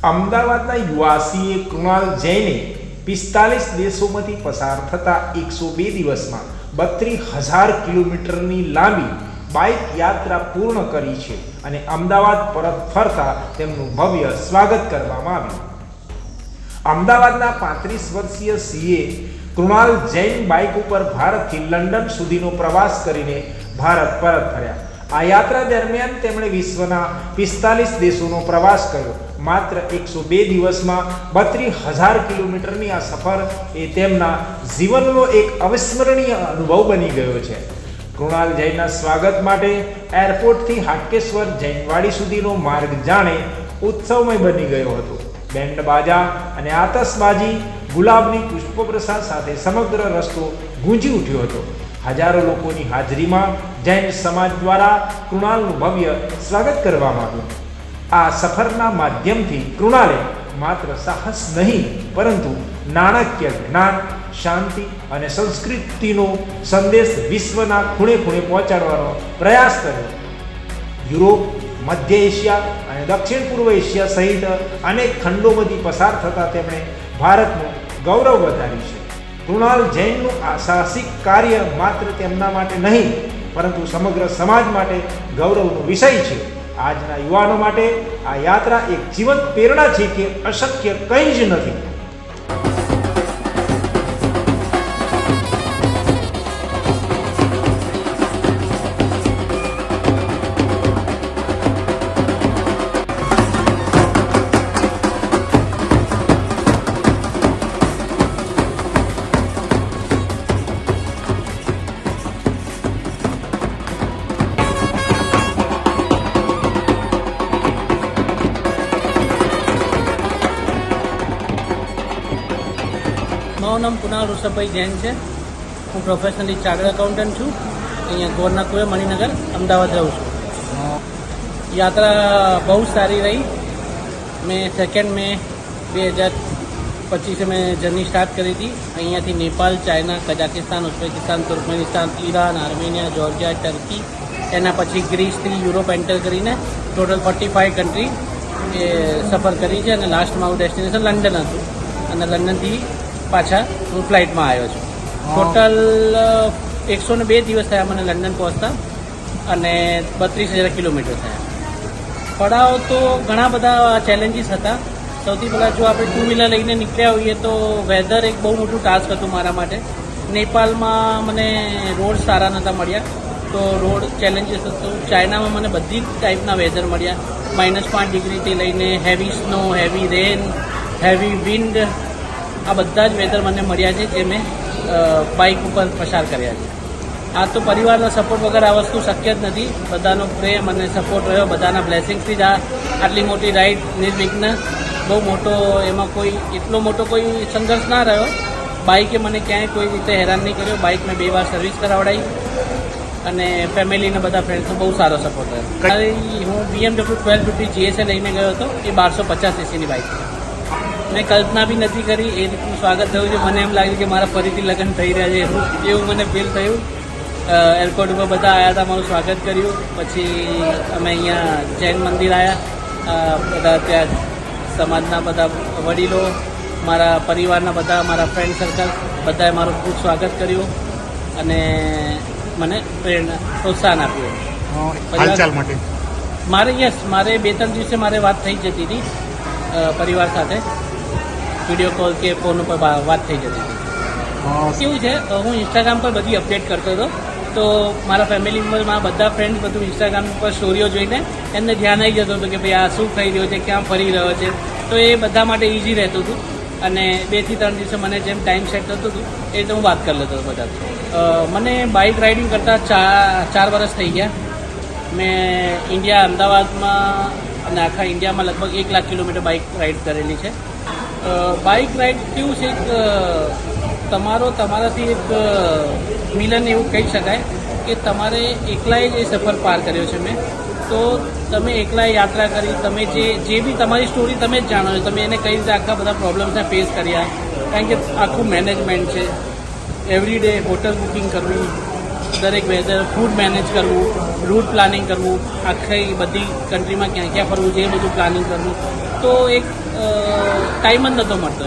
અમદાવાદના યુવાસીએ કૃણાલ જૈને 45 દેશોમાંથી પસાર થતા 102 દિવસમાં 32,000 કિલોમીટરની લાંબી બાઇક યાત્રા પૂર્ણ કરી છે અને અમદાવાદ પરત ફરતા તેમનું ભવ્ય સ્વાગત કરવામાં આવ્યું. અમદાવાદના 35 વર્ષીય સીએ કૃણાલ જૈન બાઇક ઉપર ભારતથી લંડન સુધીનો પ્રવાસ કરીને ભારત પરત ફર્યા. આ યાત્રા દરમિયાન તેમણે વિશ્વના 45 દેશોનો પ્રવાસ કર્યો. માત્ર 102 દિવસમાં 32,000 કિલોમીટરની આ સફર એ તેમના જીવનનો એક અવિસ્મરણીય અનુભવ બની ગયો છે. કૃણાલ જૈનના સ્વાગત માટે એરપોર્ટથી હાટકેશ્વર જૈનવાડી સુધીનો માર્ગ જાણે ઉત્સવમય બની ગયો હતો. બેન્ડ બાજા અને આતશબાજી, ગુલાબની પુષ્પવર્ષા સાથે સમગ્ર રસ્તો ગૂંજી ઉઠ્યો હતો. હજારો લોકોની હાજરીમાં જૈન સમાજ દ્વારા કૃણાલનું ભવ્ય સ્વાગત કરવામાં આવ્યું. આ સફરના માધ્યમથી કૃણાલે માત્ર સાહસ નહીં પરંતુ નાણાકીય જ્ઞાન, શાંતિ અને સંસ્કૃતિનો સંદેશ વિશ્વના ખૂણે ખૂણે પહોંચાડવાનો પ્રયાસ કર્યો. યુરોપ, મધ્ય એશિયા અને દક્ષિણ પૂર્વ એશિયા સહિત અનેક ખંડોમાંથી પસાર થતાં તેમણે ભારતનું ગૌરવ વધાર્યું છે. કૃણાલ જૈનનું આ સાહસિક કાર્ય માત્ર તેમના માટે નહીં પરંતુ સમગ્ર સમાજ માટે ગૌરવનો વિષય છે. આજના યુવાનો માટે આ યાત્રા એક જીવંત પ્રેરણા છે કે અશક્ય કંઈ જ નથી. મારું નામ કુણાલ ઋષભભાઈ જૈન છે. હું પ્રોફેશનલી ચાર્ટર્ડ એકાઉન્ટન્ટ છું. અહીંયા ગોરનાકુએ મણિનગર અમદાવાદ રહું છું. યાત્રા બહુ સારી રહી. મેં 2 મે 2025 મેં જર્ની સ્ટાર્ટ કરી હતી. અહીંયાથી Nepal, China, Kazakhstan, Uzbekistan, Turkmenistan, Iran, Armenia, Georgia, turkey, એના પછી ગ્રીસથી યુરોપ એન્ટર કરીને ટોટલ 45 કન્ટ્રી એ સફર કરી છે અને લાસ્ટ મારું ડેસ્ટિનેશન લંડન હતું અને લંડનથી પાછા હું ફ્લાઇટમાં આવ્યો છું. ટોટલ 102 દિવસ થયા મને લંડન પહોંચતા અને 32,000 કિલોમીટર થયા. પડાવ તો ઘણા બધા ચેલેન્જીસ હતા. સૌથી પહેલાં જો આપણે 2 વ્હીલર લઈને નીકળ્યા હોઈએ તો વેધર એક બહુ મોટું ટાસ્ક હતું મારા માટે. નેપાળમાં મને રોડ સારા નહોતા મળ્યા તો રોડ ચેલેન્જીસ હતું. ચાઇનામાં મને બધી ટાઈપના વેધર મળ્યા. -5 ડિગ્રીથી લઈને heavy snow, heavy rain, heavy wind, આ બધા જ વેધર મને મળ્યા છે જે મેં બાઇક ઉપર પસાર કર્યા છે. આ તો પરિવારના સપોર્ટ વગર આ વસ્તુ શક્ય જ નથી. બધાનો પ્રેમ અને સપોર્ટ રહ્યો, બધાના બ્લેસિંગ્સથી જ આટલી મોટી રાઇડ નિર્વિઘ્ન, બહુ મોટો એમાં કોઈ એટલો મોટો કોઈ સંઘર્ષ ના રહ્યો. બાઇકે મને ક્યાંય કોઈ રીતે હેરાન નહીં કર્યો. બાઇક મેં 2 વાર સર્વિસ કરાવડાવી અને ફેમિલીના બધા ફ્રેન્ડ્સનો બહુ સારો સપોર્ટ રહ્યો. હું BMW 1250 GSA લઈને ગયો હતો. એ 1250 સીસીની બાઇક છે. મેં કલ્પના બી નથી કરી એ રીતનું સ્વાગત થયું છે. મને એમ લાગ્યું કે મારા ફરીથી લગ્ન થઈ રહ્યા છે એવું મને ફીલ થયું. એરપોર્ટ ઉપર બધા આવ્યા હતા, મારું સ્વાગત કર્યું. પછી અમે અહીંયા જૈન મંદિર આવ્યા. બધા ત્યાં સમાજના બધા વડીલો, મારા પરિવારના બધા, મારા ફ્રેન્ડ સર્કલ બધાએ મારું ખૂબ સ્વાગત કર્યું અને મને પ્રોત્સાહન આપ્યું. મારે મારે 2-3 દિવસે મારે વાત થઈ જતી હતી પરિવાર સાથે. વિડીયો કોલ કે ફોન ઉપર વાત થઈ જતી હતી. કેવું છે, હું ઇન્સ્ટાગ્રામ પર બધી અપડેટ કરતો હતો તો મારા ફેમિલી મેમ્બરમાં બધા ફ્રેન્ડ્સ બધું ઇન્સ્ટાગ્રામ પર સ્ટોરીઓ જોઈને એમને ધ્યાન આવી જતું હતું કે ભાઈ આ શું થઈ રહ્યું છે, ક્યાં ફરી રહ્યો છે. તો એ બધા માટે ઇઝી રહેતું હતું અને 2 થી 3 દિવસે મને જેમ ટાઈમ સેટ થતું હતું એ રીતે હું વાત કરી લેતો હતો બધાથી. મને બાઇક રાઇડિંગ કરતાં 4 વર્ષ થઈ ગયા. મેં ઇન્ડિયા, અમદાવાદમાં અને આખા ઇન્ડિયામાં લગભગ 1 લાખ કિલોમીટર બાઇક રાઇડ કરેલી છે. બાઇક રાઇડ કેવું છે, તમારાથી એક મિલન એવું કહી શકાય કે તમારે એકલાએ જ એ સફર પાર કર્યો છે મેં. તો તમે એકલાએ યાત્રા કરી, તમે જે બી તમારી સ્ટોરી તમે જ જાણો છો, તમે એને કઈ રીતે આખા બધા પ્રોબ્લેમ્સને ફેસ કર્યા. કારણ કે આખું મેનેજમેન્ટ છે, એવરી ડે હોટલ બુકિંગ કરવી, દરેક વેધર ફૂડ મેનેજ કરવું, રૂટ પ્લાનિંગ કરવું, આખી બધી કન્ટ્રીમાં ક્યાં ક્યાં ફરવું છે એ બધું પ્લાનિંગ કરવું, તો એક ટાઈમ જ નહોતો મળતો.